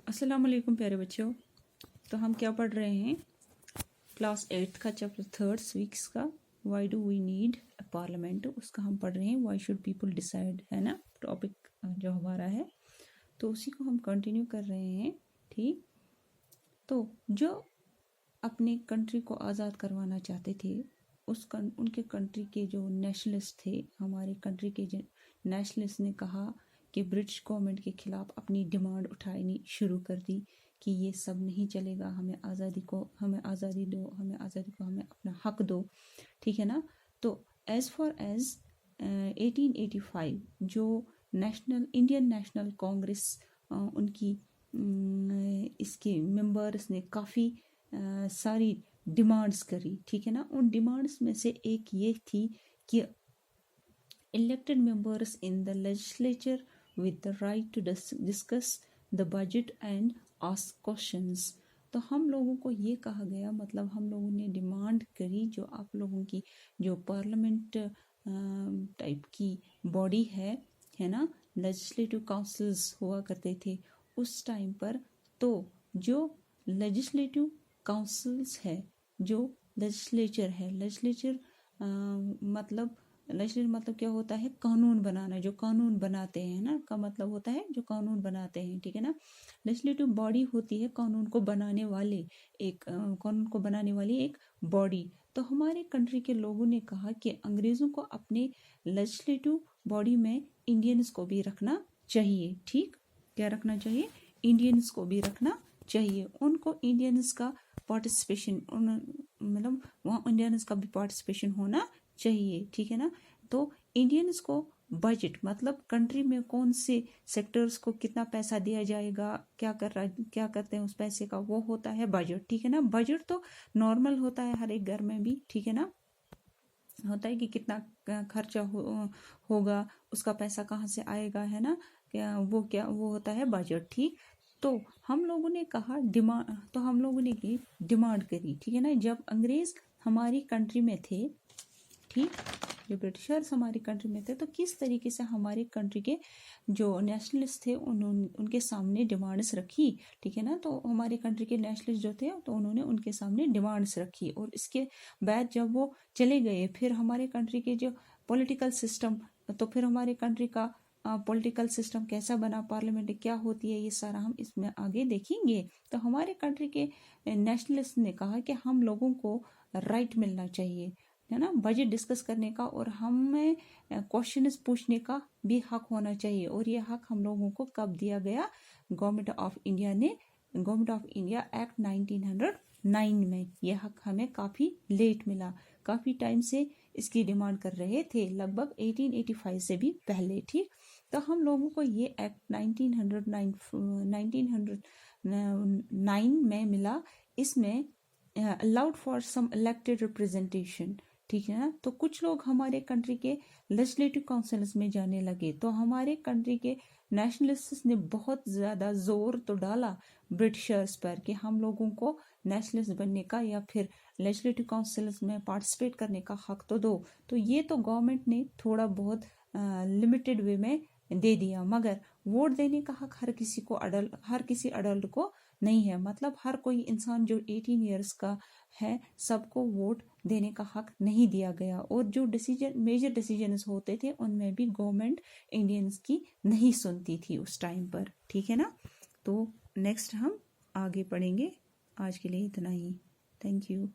अस्सलाम वालेकुम प्यारे बच्चों। तो हम क्या पढ़ रहे हैं? क्लास 8th का चैप्टर 3 सिविक्स का why do we need a parliament, उसका हम पढ़ रहे हैं। व्हाई शुड पीपल डिसाइड, है ना टॉपिक जो हमारा है। तो उसी को हम कंटिन्यू कर रहे हैं। ठीक, तो जो अपने कंट्री को आज़ाद करवाना चाहते थे उनके कंट्री के जो नेशनलिस्ट थे, हमारे कंट्री के जो नेशनलिस्ट ने कहा कि ब्रिटिश गवर्नमेंट के खिलाफ अपनी डिमांड उठानी शुरू कर दी कि ये सब नहीं चलेगा, हमें आज़ादी दो, हमें अपना हक दो। ठीक है ना। तो एज़ फॉर एज 1885 जो इंडियन नेशनल कांग्रेस उनकी इसके मेंबर्स ने काफ़ी सारी डिमांड्स करी। ठीक है ना। उन डिमांड्स में से एक ये थी कि elected members in the legislature with the right to discuss the budget and ask questions। तो हम लोगों को ये कहा गया, मतलब हम लोगों ने डिमांड करी, जो आप लोगों की जो पार्लियामेंट टाइप की बॉडी है ना, लेजिस्लेटिव काउंसिल्स हुआ करते थे उस टाइम पर। तो जो लेजिस्लेटिव काउंसिल्स है, जो लेजिस्लेचर है, लेजिस्लेचर मतलब क्या होता है? कानून बनाना। जो कानून बनाते हैं ना, का मतलब होता है जो कानून बनाते हैं। ठीक है ना। लेजिस्लेटिव बॉडी होती है कानून को बनाने वाली एक बॉडी। तो हमारे कंट्री के लोगों ने कहा कि अंग्रेजों को अपने लेजिस्लेटिव बॉडी में इंडियंस को भी रखना चाहिए। ठीक, क्या रखना चाहिए? इंडियंस को भी रखना चाहिए। उनको इंडियंस का पार्टिसिपेशन, मतलब वहाँ इंडियंस का भी पार्टिसिपेशन होना चाहिए। ठीक है ना। तो इंडियंस को बजट, मतलब कंट्री में कौन से सेक्टर्स को कितना पैसा दिया जाएगा, क्या करते हैं उस पैसे का, वो होता है बजट। ठीक है ना। बजट तो नॉर्मल होता है हर एक घर में भी। ठीक है ना। होता है कि कितना खर्चा होगा, उसका पैसा कहाँ से आएगा, है ना। वो होता है बजट। ठीक, तो हम लोगों ने की डिमांड करी। ठीक है ना। जब अंग्रेज हमारी कंट्री में थे, ठीक, जो ब्रिटिशर्स हमारी कंट्री में थे, तो किस तरीके से हमारी कंट्री के जो नेशनलिस्ट थे उनके सामने डिमांड्स रखी। ठीक है ना। तो हमारी कंट्री के नेशनलिस्ट जो थे, तो उन्होंने उनके सामने डिमांड्स रखी। और इसके बाद जब वो चले गए, फिर हमारे कंट्री के जो पॉलिटिकल सिस्टम, तो फिर हमारे कंट्री का पॉलिटिकल सिस्टम कैसा बना, पार्लियामेंट क्या होती है, ये सारा हम इसमें आगे देखेंगे। तो हमारे कंट्री के नेशनलिस्ट ने कहा कि हम लोगों को राइट मिलना चाहिए, है ना, बजट डिस्कस करने का, और हमें क्वेश्चंस पूछने का भी हक होना चाहिए। और ये हक हम लोगों को कब दिया गया? गवर्नमेंट ऑफ इंडिया एक्ट 1909 में। यह हक हमें काफ़ी लेट मिला, काफ़ी टाइम से इसकी डिमांड कर रहे थे, लगभग 1885 से भी पहले। ठीक, तो हम लोगों को ये एक्ट 1909 में मिला। इसमें allowed for some elected representation. ठीक है ना। तो कुछ लोग हमारे कंट्री के लेजिस्लेटिव काउंसिल्स में जाने लगे। तो हमारे कंट्री के नेशनलिस्ट्स ने बहुत ज़्यादा जोर तो डाला ब्रिटिशर्स पर कि हम लोगों को नेशनलिस्ट बनने का या फिर लेजिस्लेटिव काउंसिल्स में पार्टिसिपेट करने का हक तो दो। तो ये तो गवर्नमेंट ने थोड़ा बहुत लिमिटेड वे में दे दिया, मगर वोट देने का हक हर किसी अडल्ट को नहीं है। मतलब हर कोई इंसान जो 18 ईयर्स का है, सबको वोट देने का हक नहीं दिया गया। और जो मेजर डिसीजंस होते थे, उनमें भी गवर्नमेंट इंडियंस की नहीं सुनती थी उस टाइम पर। ठीक है ना। तो नेक्स्ट हम आगे पढ़ेंगे। आज के लिए इतना ही। Thank you.